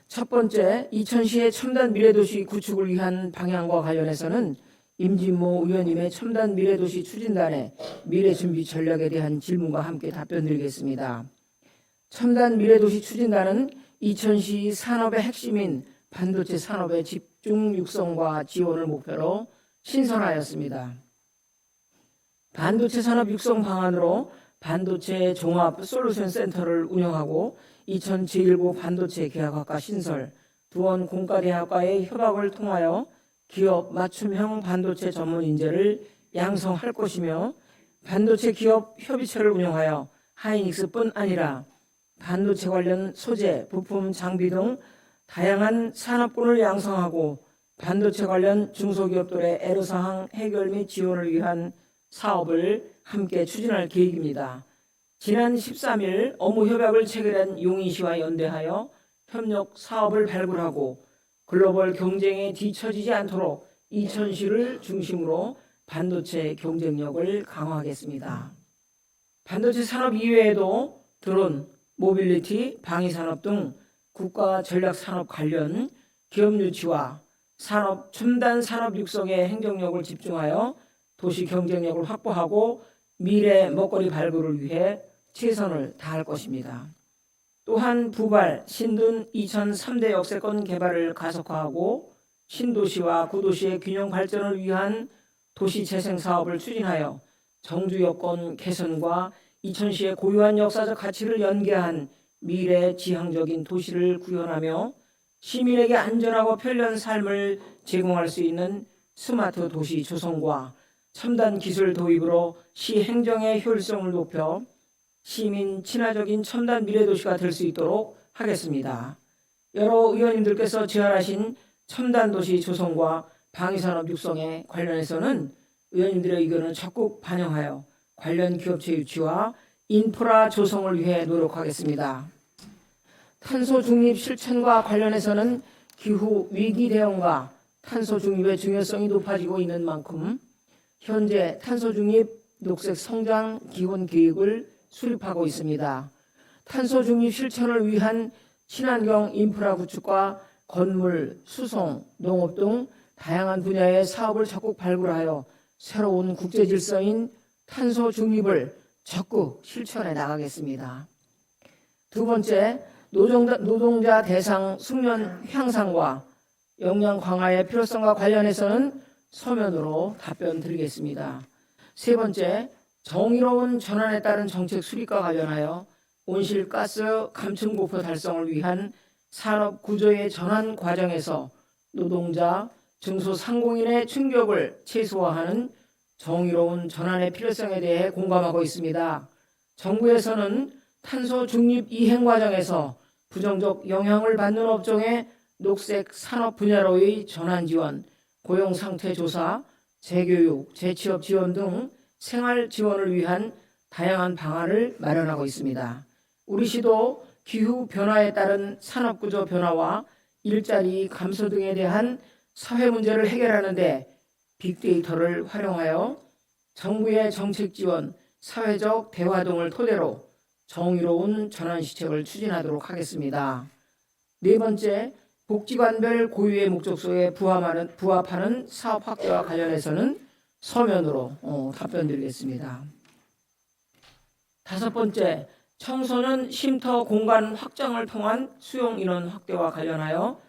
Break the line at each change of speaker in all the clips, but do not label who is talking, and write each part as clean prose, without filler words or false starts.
첫 번째, 이천시의 첨단 미래도시 구축을 위한 방향과 관련해서는 임진모 의원님의 첨단 미래도시 추진단의 미래준비 전략에 대한 질문과 함께 답변드리겠습니다. 첨단 미래도시 추진단은 이천시 산업의 핵심인 반도체 산업의 집중 육성과 지원을 목표로 신설하였습니다. 반도체 산업 육성 방안으로 반도체 종합 솔루션 센터를 운영하고 이천 제1고 반도체 계약학과 신설, 두원 공과대학과의 협약을 통하여 기업 맞춤형 반도체 전문 인재를 양성할 것이며 반도체 기업 협의체를 운영하여 하이닉스뿐 아니라 반도체 관련 소재, 부품, 장비 등 다양한 산업군을 양성하고 반도체 관련 중소기업들의 애로사항 해결 및 지원을 위한 사업을 함께 추진할 계획입니다. 지난 13일 업무협약을 체결한 용인시와 연대하여 협력 사업을 발굴하고 글로벌 경쟁에 뒤처지지 않도록 이천시를 중심으로 반도체 경쟁력을 강화하겠습니다. 반도체 산업 이외에도 드론, 모빌리티, 방위산업 등 국가 전략산업 관련 기업 유치와 산업 첨단 산업 육성의 행정력을 집중하여 도시 경쟁력을 확보하고 미래 먹거리 발굴을 위해 최선을 다할 것입니다. 또한 부발, 신둔 이천 3대 역세권 개발을 가속화하고 신도시와 구도시의 균형 발전을 위한 도시재생 사업을 추진하여 정주 여건 개선과 이천시의 고유한 역사적 가치를 연계한 미래 지향적인 도시를 구현하며 시민에게 안전하고 편리한 삶을 제공할 수 있는 스마트 도시 조성과 첨단 기술 도입으로 시 행정의 효율성을 높여 시민 친화적인 첨단 미래도시가 될 수 있도록 하겠습니다. 여러 의원님들께서 제안하신 첨단 도시 조성과 방위산업 육성에 관련해서는 의원님들의 의견을 적극 반영하여 관련 기업체 유치와 인프라 조성을 위해 노력하겠습니다. 탄소 중립 실천과 관련해서는 기후 위기 대응과 탄소 중립의 중요성이 높아지고 있는 만큼 현재 탄소 중립 녹색 성장 기본 계획을 수립하고 있습니다. 탄소 중립 실천을 위한 친환경 인프라 구축과 건물, 수송, 농업 등 다양한 분야의 사업을 적극 발굴하여 새로운 국제 질서인 탄소 중립을 적극 실천해 나가겠습니다. 두 번째, 노동자 대상 숙련 향상과 역량 강화의 필요성과 관련해서는 서면으로 답변 드리겠습니다. 세 번째, 정의로운 전환에 따른 정책 수립과 관련하여 온실가스 감축 목표 달성을 위한 산업 구조의 전환 과정에서 노동자, 중소상공인의 충격을 최소화하는 정의로운 전환의 필요성에 대해 공감하고 있습니다. 정부에서는 탄소 중립 이행 과정에서 부정적 영향을 받는 업종의 녹색 산업 분야로의 전환 지원, 고용 상태 조사, 재교육, 재취업 지원 등 생활 지원을 위한 다양한 방안을 마련하고 있습니다. 우리 시도 기후 변화에 따른 산업 구조 변화와 일자리 감소 등에 대한 사회 문제를 해결하는 데 빅데이터를 활용하여 정부의 정책 지원, 사회적 대화 등을 토대로 정의로운 전환 시책을 추진하도록 하겠습니다. 네 번째, 복지관별 고유의 목적소에 부합하는 사업 확대와 관련해서는 서면으로 답변드리겠습니다. 다섯 번째, 청소년 쉼터 공간 확장을 통한 수용 인원 확대와 관련하여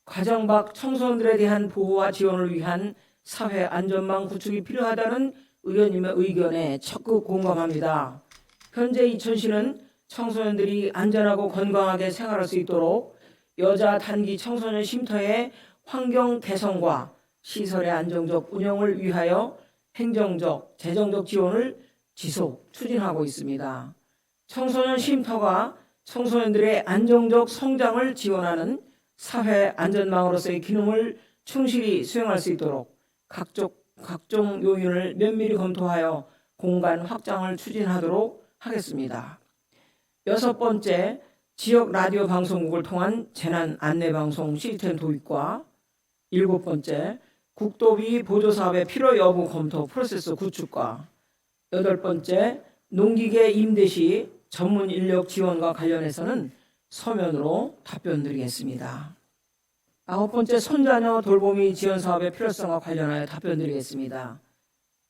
가정 밖 청소년들에 대한 보호와 지원을 위한 사회 안전망 구축이 필요하다는 의원님의 의견에 적극 공감합니다. 현재 이천시는 청소년들이 안전하고 건강하게 생활할 수 있도록 여자 단기 청소년 쉼터의 환경 개선과 시설의 안정적 운영을 위하여 행정적, 재정적 지원을 지속 추진하고 있습니다. 청소년 쉼터가 청소년들의 안정적 성장을 지원하는 사회 안전망으로서의 기능을 충실히 수행할 수 있도록 각종 요인을 면밀히 검토하여 공간 확장을 추진하도록 하겠습니다. 여섯 번째, 지역 라디오 방송국을 통한 재난 안내방송 시스템 도입과 일곱 번째, 국도비 보조사업의 필요 여부 검토 프로세스 구축과 여덟 번째, 농기계 임대 시 전문 인력 지원과 관련해서는 서면으로 답변 드리겠습니다. 9번째, 손자녀 돌보미 지원 사업의 필요성과 관련하여 답변 드리겠습니다.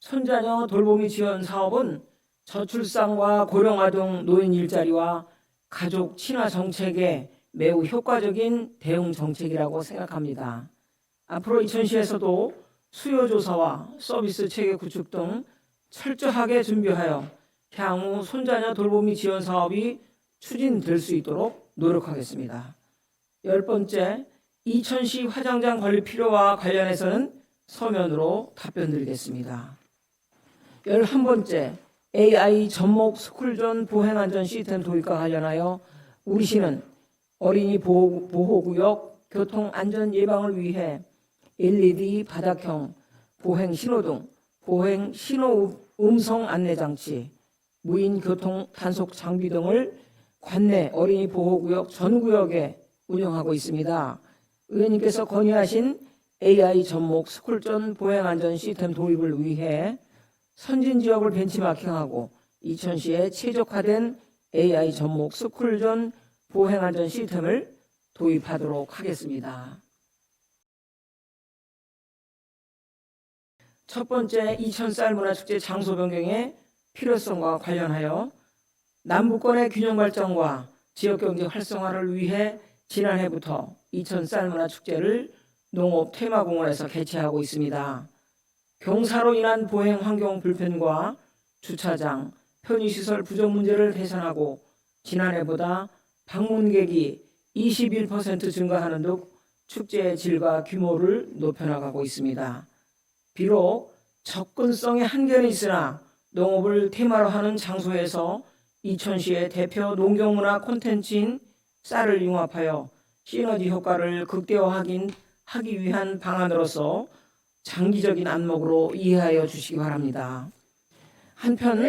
손자녀 돌보미 지원 사업은 저출산과 고령아동 노인 일자리와 가족 친화 정책에 매우 효과적인 대응 정책이라고 생각합니다. 앞으로 이천시에서도 수요조사와 서비스 체계 구축 등 철저하게 준비하여 향후 손자녀 돌보미 지원 사업이 추진될 수 있도록 노력하겠습니다. 10번째, 이천시 화장장 건립 필요와 관련해서는 서면으로 답변 드리겠습니다. 11번째, AI 접목 스쿨존 보행안전 시스템 도입과 관련하여 우리 시는 어린이 보호구역 교통 안전 예방을 위해 LED 바닥형 보행 신호등, 보행 신호 음성 안내 장치, 무인 교통 단속 장비 등을 관내 어린이 보호구역 전 구역에 운영하고 있습니다. 의원님께서 건의하신 AI 접목 스쿨존 보행 안전 시스템 도입을 위해 선진 지역을 벤치마킹하고 이천시에 최적화된 AI 접목 스쿨존 보행 안전 시스템을 도입하도록 하겠습니다. 첫 번째, 이천 쌀문화축제 장소 변경의 필요성과 관련하여 남북권의 균형 발전과 지역경제 활성화를 위해 지난해부터 이천 쌀문화축제를 농업 테마공원에서 개최하고 있습니다. 경사로 인한 보행 환경 불편과 주차장, 편의시설 부족 문제를 개선하고 지난해보다 방문객이 21% 증가하는 등 축제의 질과 규모를 높여나가고 있습니다. 비록 접근성의 한계는 있으나 농업을 테마로 하는 장소에서 이천시의 대표 농경문화 콘텐츠인 쌀을 융합하여 시너지 효과를 극대화하기 위한 방안으로서 장기적인 안목으로 이해하여 주시기 바랍니다. 한편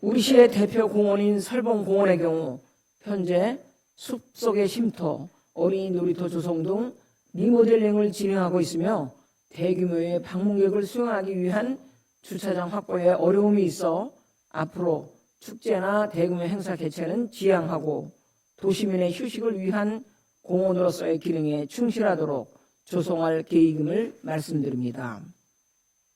우리 시의 대표 공원인 설봉공원의 경우 현재 숲속의 쉼터, 어린이 놀이터 조성 등 리모델링을 진행하고 있으며 대규모의 방문객을 수용하기 위한 주차장 확보에 어려움이 있어 앞으로 축제나 대규모 행사 개최는 지양하고 도시민의 휴식을 위한 공원으로서의 기능에 충실하도록 조성할 계획임을 말씀드립니다.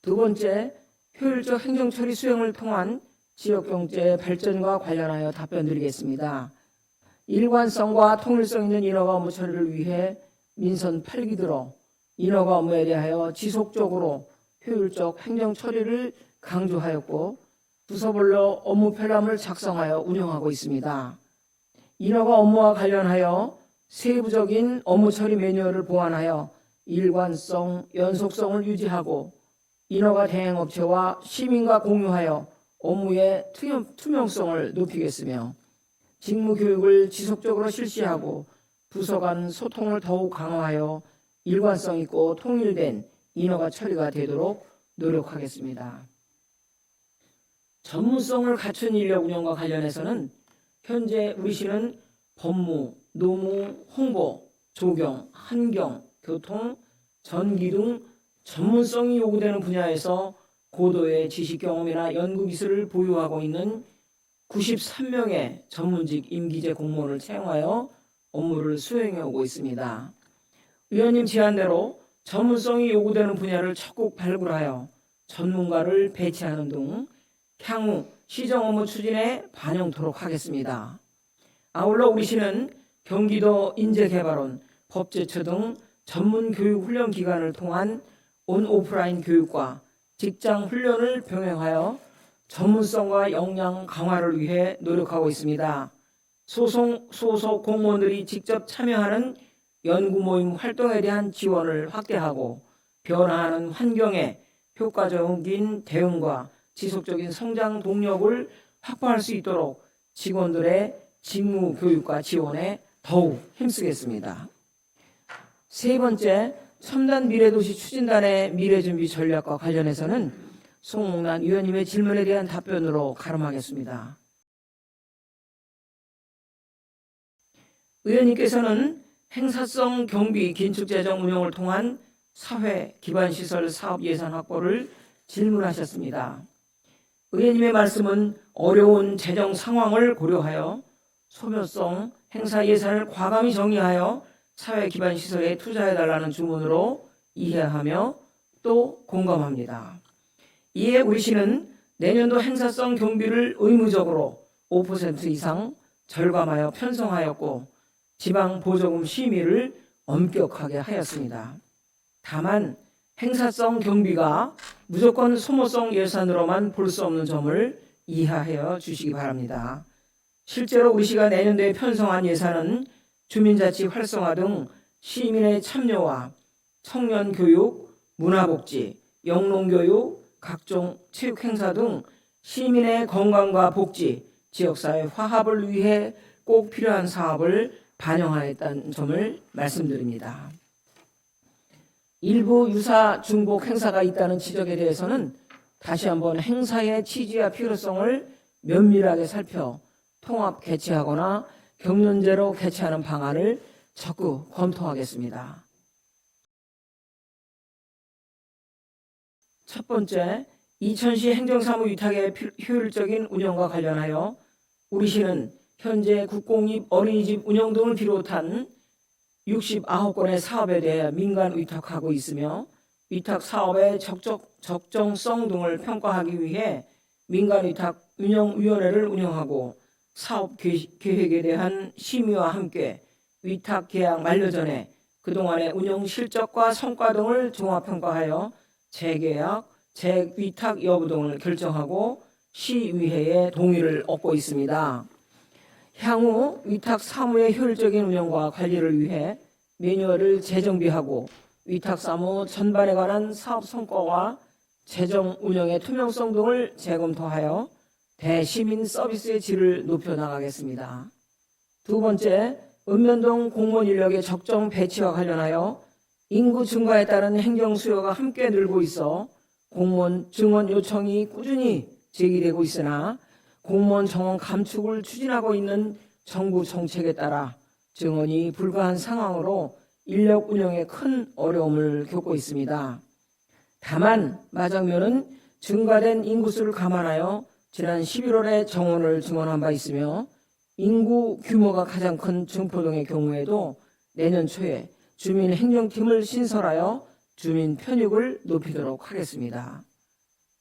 두 번째, 효율적 행정처리 수행을 통한 지역경제 발전과 관련하여 답변 드리겠습니다. 일관성과 통일성 있는 인허가 업무 처리를 위해 민선 8기 들어 인허가 업무에 대하여 지속적으로 효율적 행정 처리를 강조하였고 부서별로 업무 편람을 작성하여 운영하고 있습니다. 인허가 업무와 관련하여 세부적인 업무 처리 매뉴얼을 보완하여 일관성, 연속성을 유지하고 인허가 대행업체와 시민과 공유하여 업무의 투명성을 높이겠으며 직무교육을 지속적으로 실시하고 부서 간 소통을 더욱 강화하여 일관성 있고 통일된 인허가 처리가 되도록 노력하겠습니다. 전문성을 갖춘 인력 운영과 관련해서는 현재 우리 시는 법무, 노무, 홍보, 조경, 환경, 교통, 전기 등 전문성이 요구되는 분야에서 고도의 지식 경험이나 연구 기술을 보유하고 있는 93명의 전문직 임기제 공무원을 채용하여 업무를 수행해 오고 있습니다. 의원님 제안대로 전문성이 요구되는 분야를 적극 발굴하여 전문가를 배치하는 등 향후 시정 업무 추진에 반영토록 하겠습니다. 아울러 우리 시는 경기도 인재개발원, 법제처 등 전문 교육 훈련 기관을 통한 온 오프라인 교육과 직장 훈련을 병행하여 전문성과 역량 강화를 위해 노력하고 있습니다. 소속 공무원들이 직접 참여하는 연구 모임 활동에 대한 지원을 확대하고 변화하는 환경에 효과적인 대응과 지속적인 성장 동력을 확보할 수 있도록 직원들의 직무 교육과 지원에 더욱 힘쓰겠습니다. 세 번째, 첨단 미래도시 추진단의 미래준비 전략과 관련해서는 송목란 위원님의 질문에 대한 답변으로 가름하겠습니다. 의원님께서는 행사성 경비 긴축재정 운영을 통한 사회 기반시설 사업 예산 확보를 질문하셨습니다. 의원님의 말씀은 어려운 재정 상황을 고려하여 소멸성 행사 예산을 과감히 정리하여 사회 기반 시설에 투자해달라는 주문으로 이해하며 또 공감합니다. 이에 우리 시는 내년도 행사성 경비를 의무적으로 5% 이상 절감하여 편성하였고 지방 보조금 심의를 엄격하게 하였습니다. 다만 행사성 경비가 무조건 소모성 예산으로만 볼 수 없는 점을 이해하여 주시기 바랍니다. 실제로 우리 시가 내년도에 편성한 예산은 주민자치 활성화 등 시민의 참여와 청년 교육, 문화복지, 영농교육, 각종 체육행사 등 시민의 건강과 복지, 지역사회 화합을 위해 꼭 필요한 사업을 반영하였다는 점을 말씀드립니다. 일부 유사 중복 행사가 있다는 지적에 대해서는 다시 한번 행사의 취지와 필요성을 면밀하게 살펴 통합 개최하거나 경연제로 개최하는 방안을 적극 검토하겠습니다. 첫 번째, 이천시 행정사무 위탁의 효율적인 운영과 관련하여 우리 시는 현재 국공립 어린이집 운영 등을 비롯한 69건의 사업에 대해 민간 위탁하고 있으며 위탁 사업의 적정성 등을 평가하기 위해 민간 위탁 운영위원회를 운영하고 사업 계획에 대한 심의와 함께 위탁 계약 만료 전에 그동안의 운영 실적과 성과 등을 종합평가하여 재계약, 재위탁 여부 등을 결정하고 시의회의 동의를 얻고 있습니다. 향후 위탁 사무의 효율적인 운영과 관리를 위해 매뉴얼을 재정비하고 위탁 사무 전반에 관한 사업 성과와 재정 운영의 투명성 등을 재검토하여 대시민 서비스의 질을 높여나가겠습니다. 두 번째, 읍면동 공무원 인력의 적정 배치와 관련하여 인구 증가에 따른 행정 수요가 함께 늘고 있어 공무원 증원 요청이 꾸준히 제기되고 있으나 공무원 정원 감축을 추진하고 있는 정부 정책에 따라 증원이 불가한 상황으로 인력 운영에 큰 어려움을 겪고 있습니다. 다만 마장면은 증가된 인구수를 감안하여 지난 11월에 정원을 증원한 바 있으며 인구 규모가 가장 큰 증포동의 경우에도 내년 초에 주민행정팀을 신설하여 주민 편익을 높이도록 하겠습니다.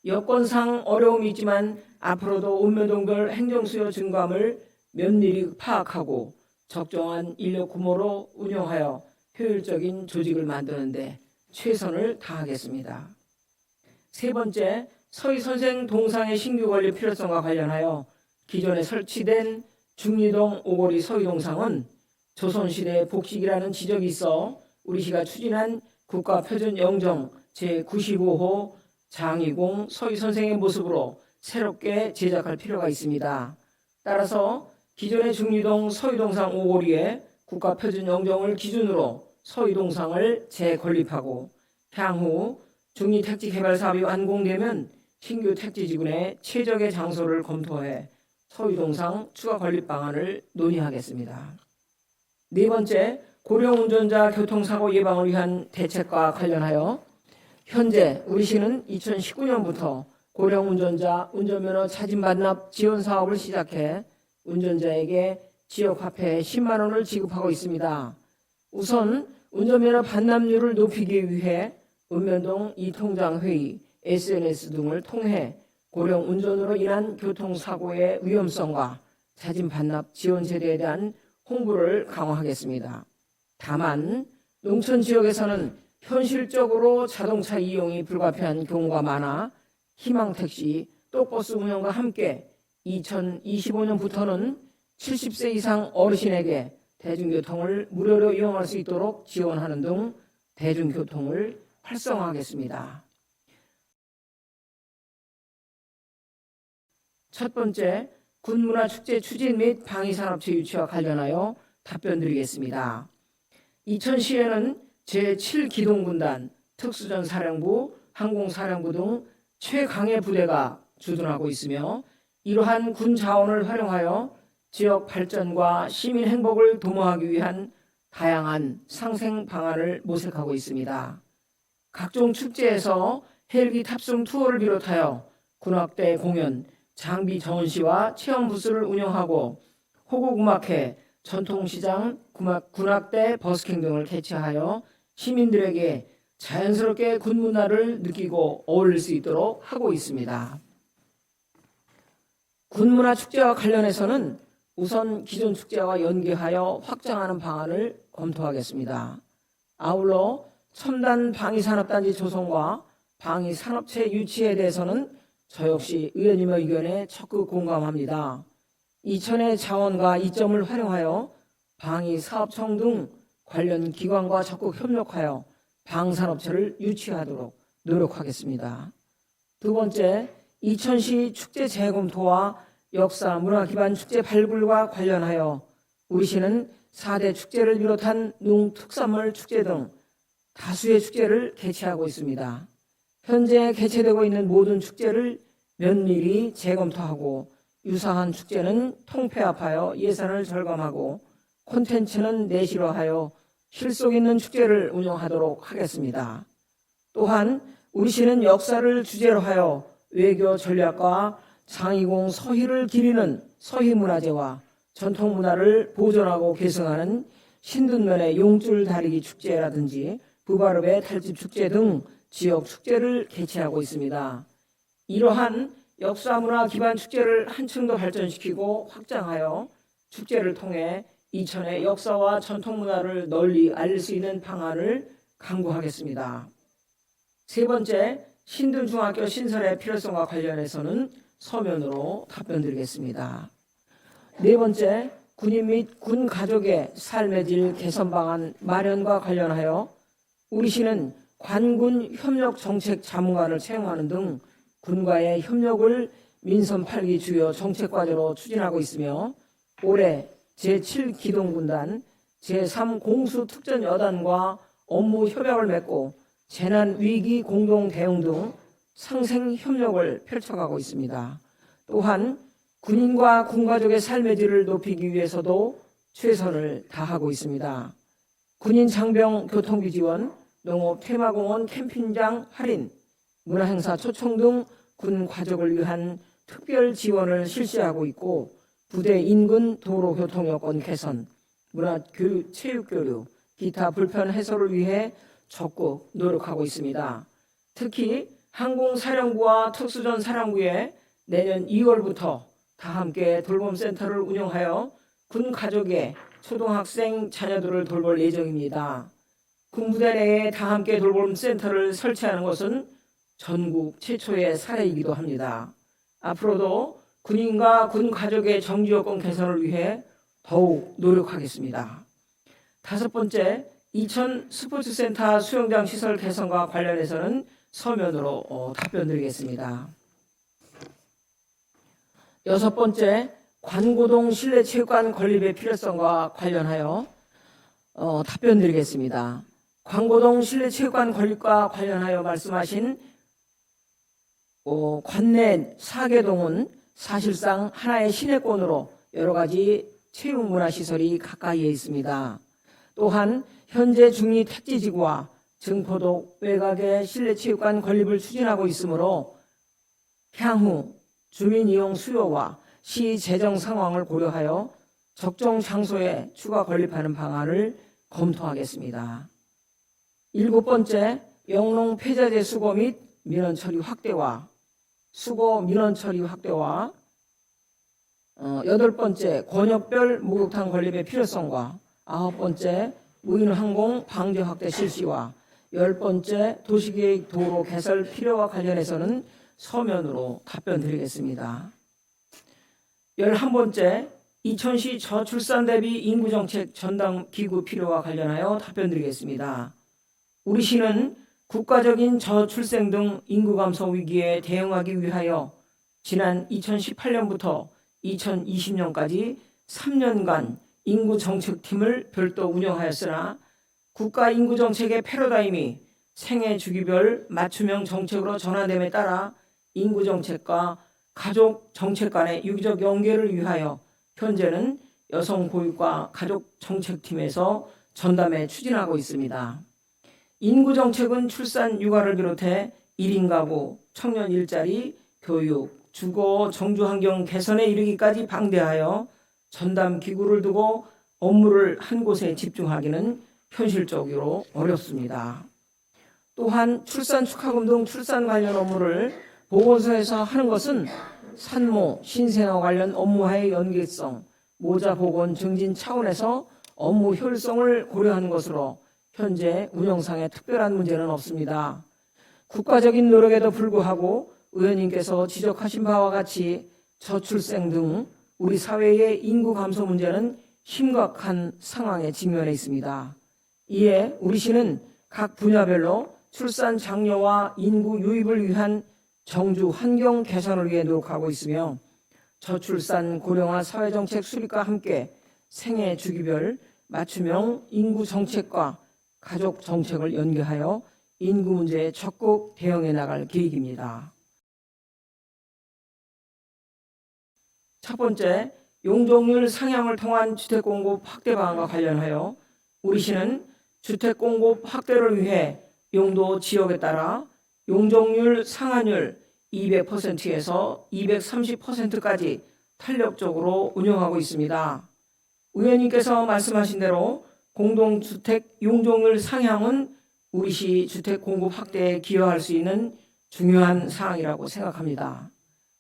여건상 어려움이 있지만 앞으로도 읍면동별 행정수요 증감을 면밀히 파악하고 적정한 인력 규모로 운영하여 효율적인 조직을 만드는 데 최선을 다하겠습니다. 세 번째, 서희선생 동상의 신규 건립 필요성과 관련하여 기존에 설치된 중리동 오거리 서희동상은 조선시대 복식이라는 지적이 있어 우리 시가 추진한 국가표준 영정 제95호 장이공 서희선생의 모습으로 새롭게 제작할 필요가 있습니다. 따라서 기존의 중리동 서희동상 오거리에 국가표준 영정을 기준으로 서희동상을 재건립하고 향후 중리택지개발사업이 완공되면 신규 택지지구내 최적의 장소를 검토해 서희동상 추가 건립 방안을 논의하겠습니다. 네 번째, 고령 운전자 교통사고 예방을 위한 대책과 관련하여 현재 우리 시는 2019년부터 고령 운전자 운전면허 차진 반납 지원 사업을 시작해 운전자에게 지역화폐 10만 원을 지급하고 있습니다. 우선 운전면허 반납률을 높이기 위해 읍면동 이통장회의, SNS 등을 통해 고령 운전으로 인한 교통사고의 위험성과 차진 반납 지원 제도에 대한 홍보를 강화하겠습니다. 다만 농촌 지역에서는 현실적으로 자동차 이용이 불가피한 경우가 많아 희망택시, 똑버스 운영과 함께 2025년부터는 70세 이상 어르신에게 대중교통을 무료로 이용할 수 있도록 지원하는 등 대중교통을 활성화하겠습니다. 첫 번째, 군문화축제 추진 및 방위산업체 유치와 관련하여 답변드리겠습니다. 이천시에는 제7기동군단, 특수전사령부, 항공사령부 등 최강의 부대가 주둔하고 있으며 이러한 군 자원을 활용하여 지역 발전과 시민 행복을 도모하기 위한 다양한 상생 방안을 모색하고 있습니다. 각종 축제에서 헬기 탑승 투어를 비롯하여 군악대 공연, 장비 전시와 체험 부스를 운영하고 호국음악회, 전통시장, 군악대, 버스킹 등을 개최하여 시민들에게 자연스럽게 군 문화를 느끼고 어울릴 수 있도록 하고 있습니다. 군문화 축제와 관련해서는 우선 기존 축제와 연계하여 확장하는 방안을 검토하겠습니다. 아울러 첨단 방위산업단지 조성과 방위산업체 유치에 대해서는 저 역시 의원님의 의견에 적극 공감합니다. 이천의 자원과 이점을 활용하여 방위사업청 등 관련 기관과 적극 협력하여 방산업체를 유치하도록 노력하겠습니다. 두 번째, 이천시 축제 재검토와 역사 문화 기반 축제 발굴과 관련하여 우리 시는 4대 축제를 비롯한 농특산물 축제 등 다수의 축제를 개최하고 있습니다. 현재 개최되고 있는 모든 축제를 면밀히 재검토하고 유사한 축제는 통폐합하여 예산을 절감하고 콘텐츠는 내실화하여 실속 있는 축제를 운영하도록 하겠습니다. 또한 우리 시는 역사를 주제로 하여 외교 전략과 장이공 서희를 기리는 서희문화제와 전통문화를 보존하고 계승하는 신둔면의 용줄 다리기 축제라든지 부바르베 탈집 축제 등 지역 축제를 개최하고 있습니다. 이러한 역사문화 기반 축제를 한층 더 발전시키고 확장하여 축제를 통해 이천의 역사와 전통문화를 널리 알릴 수 있는 방안을 강구하겠습니다. 세 번째, 신둔중학교 신설의 필요성과 관련해서는 서면으로 답변드리겠습니다. 네 번째, 군인 및 군 가족의 삶의 질 개선 방안 마련과 관련하여 우리 시는 관군 협력 정책 자문관을 채용하는 등 군과의 협력을 민선 8기 주요 정책 과제로 추진하고 있으며 올해 제7기동군단, 제3공수특전여단과 업무 협약을 맺고 재난위기 공동대응 등 상생협력을 펼쳐가고 있습니다. 또한 군인과 군가족의 삶의 질을 높이기 위해서도 최선을 다하고 있습니다. 군인 장병 교통비 지원, 농업 테마공원 캠핑장 할인, 문화행사 초청 등 군 가족을 위한 특별 지원을 실시하고 있고 부대 인근 도로 교통 여건 개선, 문화 교육 체육 교류, 기타 불편 해소를 위해 적극 노력하고 있습니다. 특히 항공사령부와 특수전 사령부에 내년 2월부터 다함께 돌봄센터를 운영하여 군 가족의 초등학생 자녀들을 돌볼 예정입니다. 군부대 내에 다함께 돌봄센터를 설치하는 것은 전국 최초의 사례이기도 합니다. 앞으로도 군인과 군 가족의 정지 여건 개선을 위해 더욱 노력하겠습니다. 다섯 번째, 이천 스포츠센터 수영장 시설 개선과 관련해서는 서면으로 답변드리겠습니다. 여섯 번째, 관고동 실내체육관 건립의 필요성과 관련하여 답변드리겠습니다. 관고동 실내체육관 건립과 관련하여 말씀하신 관내 4개동은 사실상 하나의 시내권으로 여러 가지 체육문화시설이 가까이에 있습니다. 또한 현재 중리 택지지구와 증포동 외곽의 실내체육관 건립을 추진하고 있으므로 향후 주민 이용 수요와 시 재정 상황을 고려하여 적정 장소에 추가 건립하는 방안을 검토하겠습니다. 일곱 번째, 영농 폐자재 수거 및 민원 처리 확대와 수거 민원 처리 확대와 여덟 번째, 권역별 목욕탕 건립의 필요성과 아홉 번째, 무인항공 방제 확대 실시와 열 번째, 도시계획 도로 개설 필요와 관련해서는 서면으로 답변드리겠습니다. 11번째, 이천시 저출산 대비 인구정책 전담 기구 필요와 관련하여 답변드리겠습니다. 우리 시는 국가적인 저출생 등 인구 감소 위기에 대응하기 위하여 지난 2018년부터 2020년까지 3년간 인구정책팀을 별도 운영하였으나 국가 인구정책의 패러다임이 생애 주기별 맞춤형 정책으로 전환됨에 따라 인구정책과 가족정책 간의 유기적 연계를 위하여 현재는 여성보육과 가족정책팀에서 전담해 추진하고 있습니다. 인구정책은 출산, 육아를 비롯해 1인 가구, 청년 일자리, 교육, 주거, 정주환경 개선에 이르기까지 방대하여 전담 기구를 두고 업무를 한 곳에 집중하기는 현실적으로 어렵습니다. 또한 출산 축하금 등 출산 관련 업무를 보건소에서 하는 것은 산모, 신생아 관련 업무와의 연계성, 모자 보건 증진 차원에서 업무 효율성을 고려하는 것으로 현재 운영상에 특별한 문제는 없습니다. 국가적인 노력에도 불구하고 의원님께서 지적하신 바와 같이 저출생 등 우리 사회의 인구 감소 문제는 심각한 상황에 직면해 있습니다. 이에 우리 시는 각 분야별로 출산 장려와 인구 유입을 위한 정주 환경 개선을 위해 노력하고 있으며 저출산 고령화 사회정책 수립과 함께 생애 주기별 맞춤형 인구 정책과 가족 정책을 연계하여 인구 문제에 적극 대응해 나갈 계획입니다. 첫 번째, 용적률 상향을 통한 주택 공급 확대 방안과 관련하여 우리 시는 주택 공급 확대를 위해 용도 지역에 따라 용적률 상한율 200%에서 230%까지 탄력적으로 운영하고 있습니다. 의원님께서 말씀하신 대로 공동주택 용적률 상향은 우리 시 주택 공급 확대에 기여할 수 있는 중요한 사항이라고 생각합니다.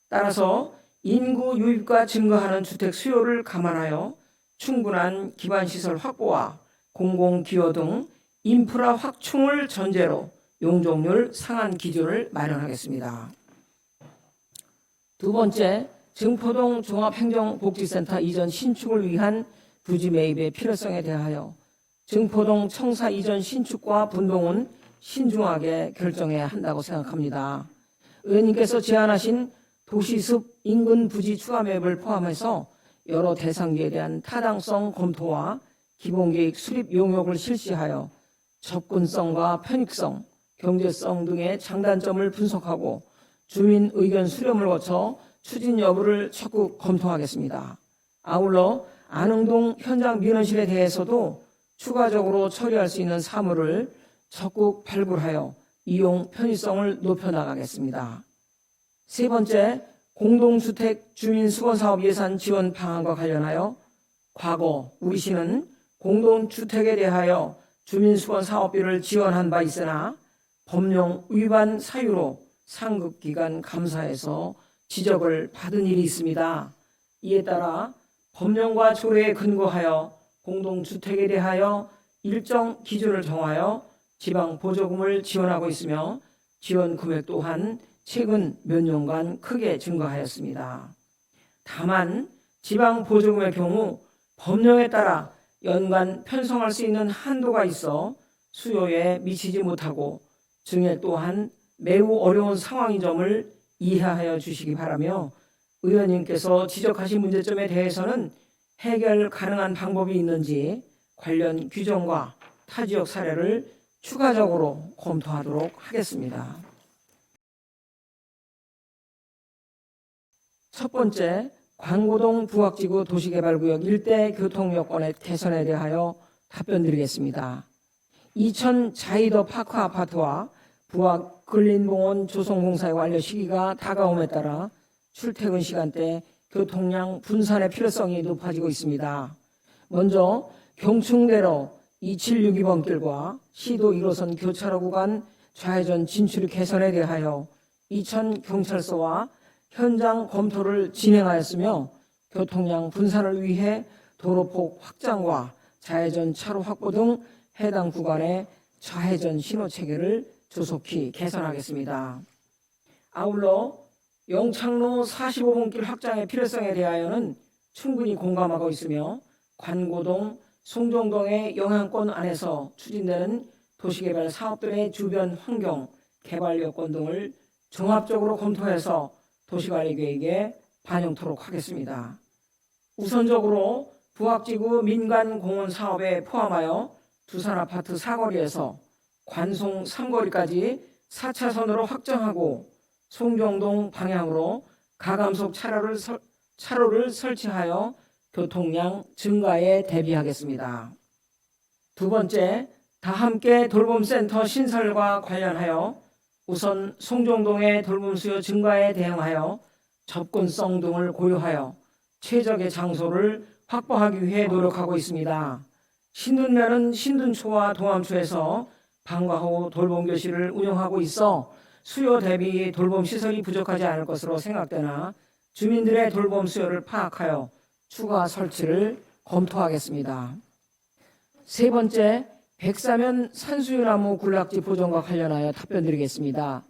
따라서 인구 유입과 증가하는 주택 수요를 감안하여 충분한 기반시설 확보와 공공기여 등 인프라 확충을 전제로 용적률 상한 기준을 마련하겠습니다. 두 번째, 증포동 종합행정복지센터 이전 신축을 위한 부지 매입의 필요성에 대하여 증포동 청사 이전 신축과 분동은 신중하게 결정해야 한다고 생각합니다. 의원님께서 제안하신 도시습 인근 부지 추가 매입을 포함해서 여러 대상지에 대한 타당성 검토와 기본계획 수립 용역을 실시하여 접근성과 편익성, 경제성 등의 장단점을 분석하고 주민 의견 수렴을 거쳐 추진 여부를 적극 검토하겠습니다. 아울러 안흥동 현장 민원실에 대해서도 추가적으로 처리할 수 있는 사무를 적극 발굴하여 이용 편의성을 높여나가겠습니다. 세 번째, 공동주택 주민수거사업 예산 지원 방안과 관련하여 과거 우리 시는 공동주택에 대하여 주민수거사업비를 지원한 바 있으나 법령 위반 사유로 상급기관 감사에서 지적을 받은 일이 있습니다. 이에 따라 법령과 조례에 근거하여 공동주택에 대하여 일정 기준을 정하여 지방보조금을 지원하고 있으며 지원 금액 또한 최근 몇 년간 크게 증가하였습니다. 다만 지방보조금의 경우 법령에 따라 연간 편성할 수 있는 한도가 있어 수요에 미치지 못하고 증액 또한 매우 어려운 상황인 점을 이해하여 주시기 바라며 의원님께서 지적하신 문제점에 대해서는 해결 가능한 방법이 있는지 관련 규정과 타지역 사례를 추가적으로 검토하도록 하겠습니다. 첫 번째, 관고동 부학지구 도시개발구역 일대 교통여건의 개선에 대하여 답변드리겠습니다. 이천 자이더 파크 아파트와 부학 근린공원 조성공사의 완료 시기가 다가옴에 따라 출퇴근 시간대 교통량 분산의 필요성이 높아지고 있습니다. 먼저 경충대로 2762번길과 시도 1호선 교차로 구간 좌회전 진출 개선에 대하여 이천경찰서와 현장 검토를 진행하였으며 교통량 분산을 위해 도로폭 확장과 좌회전 차로 확보 등 해당 구간의 좌회전 신호체계를 조속히 개선하겠습니다. 아울러 영창로 45번길 확장의 필요성에 대하여는 충분히 공감하고 있으며 관고동, 송정동의 영향권 안에서 추진되는 도시개발 사업들의 주변 환경, 개발 여건 등을 종합적으로 검토해서 도시관리계획에 반영토록 하겠습니다. 우선적으로 부학지구 민간공원 사업에 포함하여 두산아파트 사거리에서 관송 3거리까지 4차선으로 확장하고 송정동 방향으로 가감속 차로를 설치하여 교통량 증가에 대비하겠습니다. 두 번째, 다함께 돌봄센터 신설과 관련하여 우선 송정동의 돌봄 수요 증가에 대응하여 접근성 등을 고려하여 최적의 장소를 확보하기 위해 노력하고 있습니다. 신둔면은 신둔초와 동암초에서 방과 후 돌봄교실을 운영하고 있어 수요 대비 돌봄 시설이 부족하지 않을 것으로 생각되나 주민들의 돌봄 수요를 파악하여 추가 설치를 검토하겠습니다. 세 번째, 백사면 산수유나무 군락지 보존과 관련하여 답변드리겠습니다.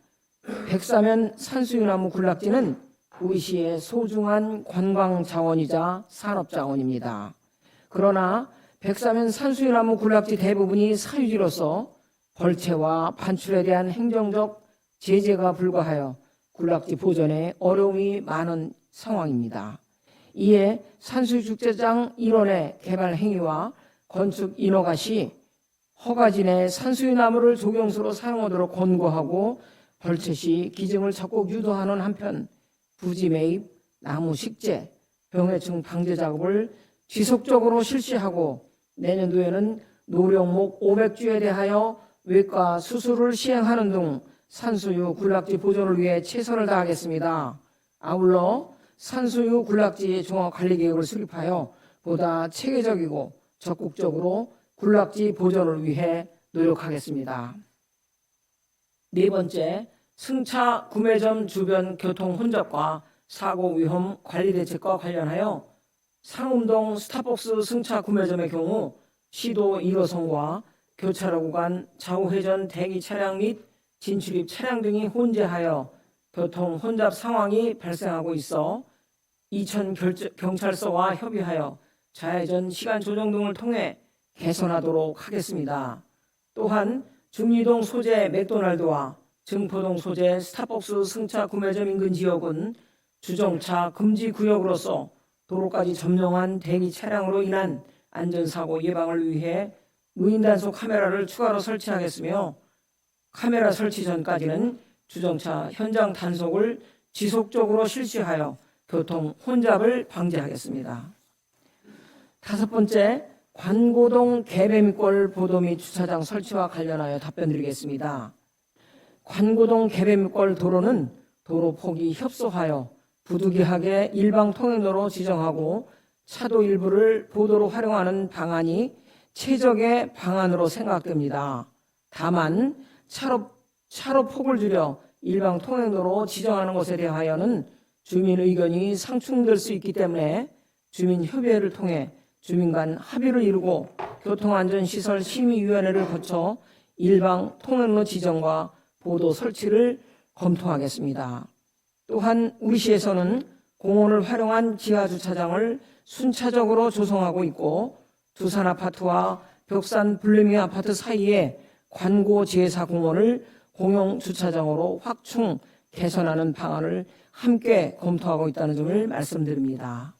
백사면 산수유나무 군락지는 우리시의 소중한 관광자원이자 산업자원입니다. 그러나 백사면 산수유나무 군락지 대부분이 사유지로서 벌채와 반출에 대한 행정적 제재가 불가하여 군락지 보존에 어려움이 많은 상황입니다. 이에 산수유축제장 일원의 개발 행위와 건축 인허가 시 허가지 내 산수유나무를 조경수로 사용하도록 권고하고 벌채 시 기증을 적극 유도하는 한편 부지 매입, 나무 식재, 병해충 방제 작업을 지속적으로 실시하고 내년도에는 노령목 500주에 대하여 외과 수술을 시행하는 등 산수유 군락지 보존을 위해 최선을 다하겠습니다. 아울러 산수유 군락지 종합관리계획을 수립하여 보다 체계적이고 적극적으로 군락지 보존을 위해 노력하겠습니다. 네 번째, 승차 구매점 주변 교통 혼잡과 사고 위험 관리 대책과 관련하여 상음동 스타벅스 승차 구매점의 경우 시도 1호선과 교차로 구간 좌우회전 대기 차량 및 진출입 차량 등이 혼재하여 교통 혼잡 상황이 발생하고 있어 이천경찰서와 협의하여 좌회전 시간 조정 등을 통해 개선하도록 하겠습니다. 또한 중리동 소재 맥도날드와 증포동 소재 스타벅스 승차 구매점 인근 지역은 주정차 금지 구역으로서 도로까지 점령한 대기 차량으로 인한 안전사고 예방을 위해 무인 단속 카메라를 추가로 설치하겠으며 카메라 설치 전까지는 주정차 현장 단속을 지속적으로 실시하여 교통 혼잡을 방지하겠습니다. 다섯 번째, 관고동 개배미골 보도 및 주차장 설치와 관련하여 답변드리겠습니다. 관고동 개배미골 도로는 도로 폭이 협소하여 부득이하게 일방 통행로로 지정하고 차도 일부를 보도로 활용하는 방안이 최적의 방안으로 생각됩니다. 다만 차로 폭을 줄여 일방 통행로로 지정하는 것에 대하여는 주민 의견이 상충될 수 있기 때문에 주민협의회를 통해 주민 간 합의를 이루고 교통안전시설 심의위원회를 거쳐 일방 통행로 지정과 보도 설치를 검토하겠습니다. 또한 우리시에서는 공원을 활용한 지하주차장을 순차적으로 조성하고 있고 두산아파트와 벽산 블루미 아파트 사이에 관고 제4 공원을 공용주차장으로 확충 개선하는 방안을 함께 검토하고 있다는 점을 말씀드립니다.